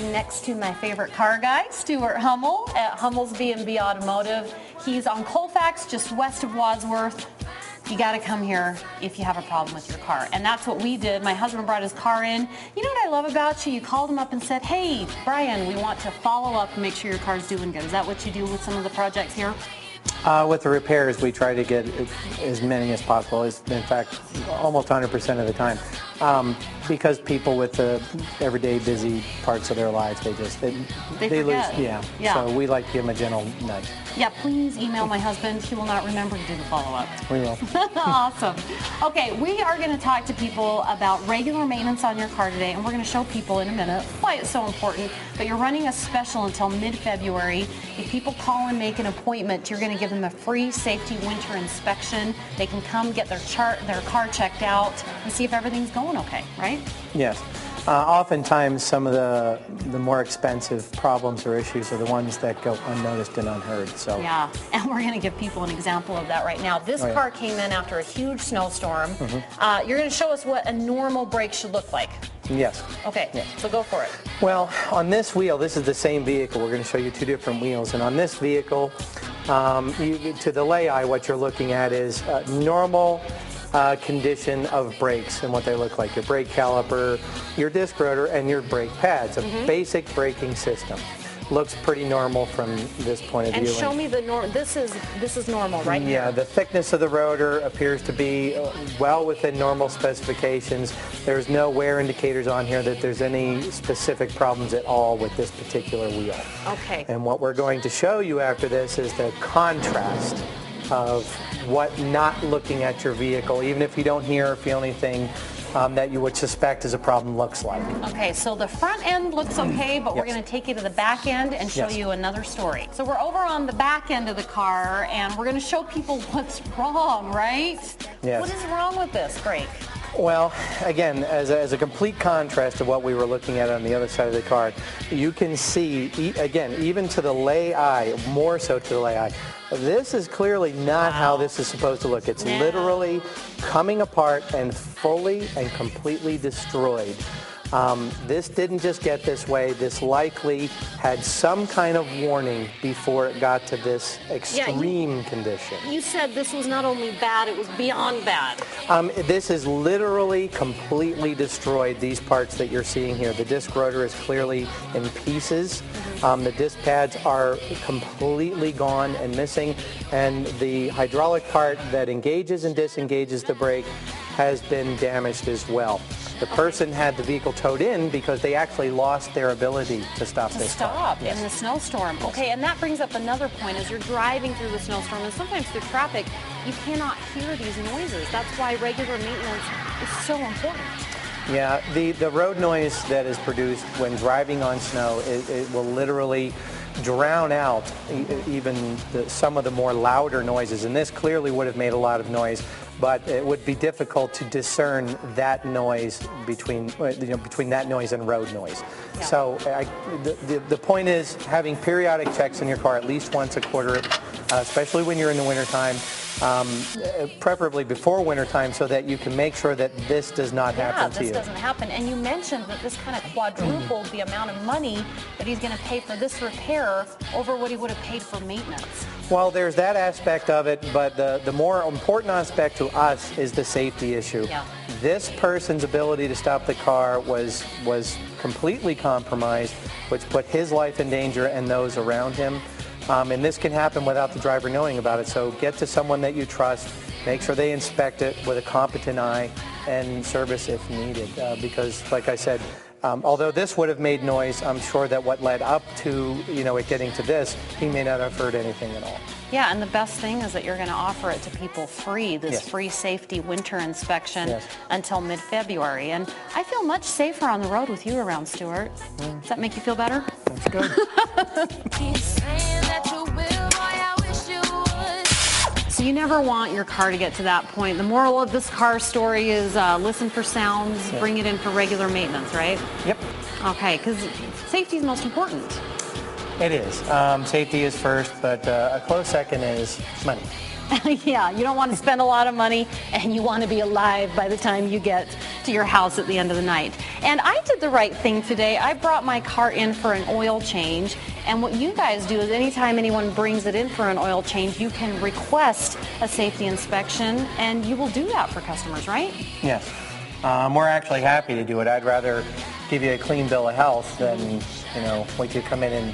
sitting next to my favorite car guy, Stewart Hummel at Hummel's B&B Automotive. He's on Colfax, just west of Wadsworth. You got to come here if you have a problem with your car. And that's what we did. My husband brought his car in. You know what I love about you? You called him up and said, hey, Brian, we want to follow up and make sure your car's doing good. Is that what you do with some of the projects here? With the repairs, we try to get as many as possible. In fact, almost 100% of the time. Because people with the everyday busy parts of their lives, they lose. Yeah. So we like to give them a gentle nudge. Yeah, please email my husband. He will not remember to do the follow-up. We will. Awesome. Okay, we are going to talk to people about regular maintenance on your car today, and we're going to show people in a minute why it's so important. But you're running a special until mid-February. If people call and make an appointment, you're going to give them a free safety winter inspection. They can come get their car checked out and see if everything's going okay, right? Yes. Oftentimes, some of the more expensive problems or issues are the ones that go unnoticed and unheard. So yeah, and we're going to give people an example of that right now. This car came in after a huge snowstorm. You're going to show us what a normal brake should look like. Yes. Okay, so go for it. Well, on this wheel, this is the same vehicle. We're going to show you two different wheels. And on this vehicle, to the lay eye, what you're looking at is normal condition of brakes and what they look like. Your brake caliper, your disc rotor, and your brake pads. A basic braking system. Looks pretty normal from this point of view. And show me the this is normal, right? Yeah, the thickness of the rotor appears to be well within normal specifications. There's no wear indicators on here that there's any specific problems at all with this particular wheel. Okay. And what we're going to show you after this is the contrast of what not looking at your vehicle, even if you don't hear or feel anything that you would suspect is a problem, looks like. Okay, so the front end looks okay, but we're going to take you to the back end and show you another story. So we're over on the back end of the car, and we're going to show people what's wrong, right? Yes. What is wrong with this brake? Well, again, as a complete contrast to what we were looking at on the other side of the car, you can see, again, even to the lay eye, more so to the lay eye, this is clearly not how this is supposed to look. It's literally coming apart and fully and completely destroyed. This didn't just get this way. This likely had some kind of warning before it got to this extreme condition. You said this was not only bad, it was beyond bad. This is literally completely destroyed, these parts that you're seeing here. The disc rotor is clearly in pieces. The disc pads are completely gone and missing, and the hydraulic part that engages and disengages the brake has been damaged as well. The person had the vehicle towed in because they actually lost their ability to stop this car. In the snowstorm. Okay, and that brings up another point. As you're driving through the snowstorm, and sometimes through traffic, you cannot hear these noises. That's why regular maintenance is so important. Yeah, the road noise that is produced when driving on snow, it will literally drown out even some of the more louder noises, and this clearly would have made a lot of noise, but it would be difficult to discern that noise between that noise and road noise. Yeah. So the point is having periodic checks in your car at least once a quarter, especially when you're in the wintertime, preferably before wintertime, so that you can make sure that this does not happen to you. Yeah, this doesn't happen. And you mentioned that this kind of quadrupled the amount of money that he's going to pay for this repair over what he would have paid for maintenance. Well, there's that aspect of it, but the more important aspect to us is the safety issue. Yeah. This person's ability to stop the car was completely compromised, which put his life in danger and those around him. And this can happen without the driver knowing about it. So get to someone that you trust, make sure they inspect it with a competent eye, and service if needed. Because, like I said, although this would have made noise, I'm sure that what led up to it getting to this, he may not have heard anything at all. Yeah, and the best thing is that you're going to offer it to people free, this free safety winter inspection until mid-February. And I feel much safer on the road with you around, Stewart. Does that make you feel better? That's good. So you never want your car to get to that point. The moral of this car story is listen for sounds, bring it in for regular maintenance, right? Yep. Okay, because safety is most important. It is. Safety is first, but a close second is money. Yeah, you don't want to spend a lot of money, and you want to be alive by the time you get to your house at the end of the night. And I did the right thing today. I brought my car in for an oil change. And what you guys do is anytime anyone brings it in for an oil change, you can request a safety inspection, and you will do that for customers, right? Yes. We're actually happy to do it. I'd rather give you a clean bill of health than, wait till you come in and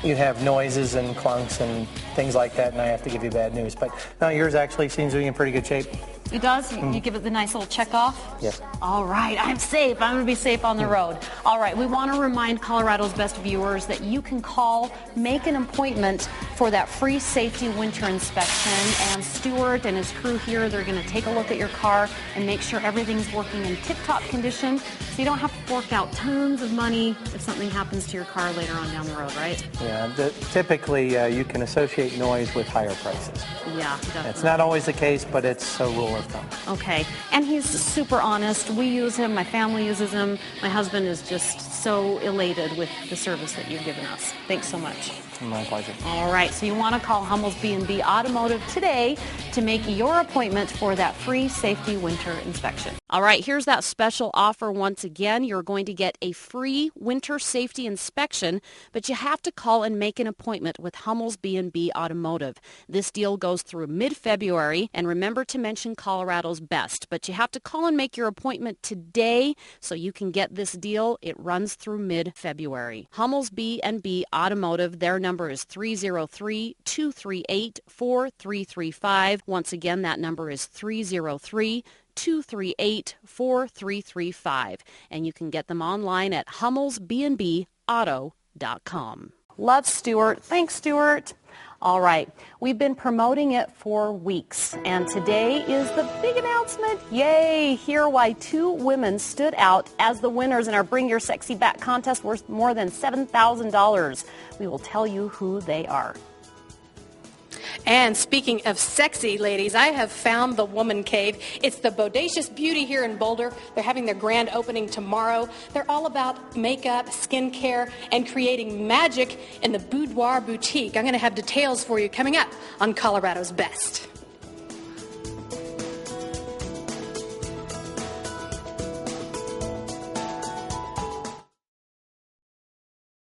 you have noises and clunks and things like that, and I have to give you bad news. But no, yours actually seems to be in pretty good shape. It does? You give it the nice little check off? Yes. All right, I'm safe. I'm going to be safe on the road. All right, we want to remind Colorado's best viewers that you can call, make an appointment for that free safety winter inspection, and Stewart and his crew here, they're going to take a look at your car and make sure everything's working in tip-top condition, so you don't have to fork out tons of money if something happens to your car later on down the road, right? Yeah, typically you can associate noise with higher prices. Yeah, definitely. It's not always the case, but it's a rule of thumb. Okay, and he's super honest. We use him, my family uses him. My husband is just so elated with the service that you've given us. Thanks so much. My pleasure. All right, so you want to call Hummel's B&B Automotive today to make your appointment for that free safety winter inspection. All right, here's that special offer once again. You're going to get a free winter safety inspection, but you have to call and make an appointment with Hummel's B&B Automotive. This deal goes through mid-February, and remember to mention Colorado's best, but you have to call and make your appointment today so you can get this deal. It runs through mid-February. Hummel's B&B Automotive, their number is 303-238-4335. Once again, that number is 303-238-4335. And you can get them online at hummelsbnbauto.com. Love Stewart. Thanks, Stewart. All right, we've been promoting it for weeks, and today is the big announcement. Yay! Hear why 2 women stood out as the winners in our Bring Your Sexy Back contest worth more than $7,000. We will tell you who they are. And speaking of sexy, ladies, I have found the Woman Cave. It's the Bodacious Beauty here in Boulder. They're having their grand opening tomorrow. They're all about makeup, skincare, and creating magic in the boudoir boutique. I'm going to have details for you coming up on Colorado's Best.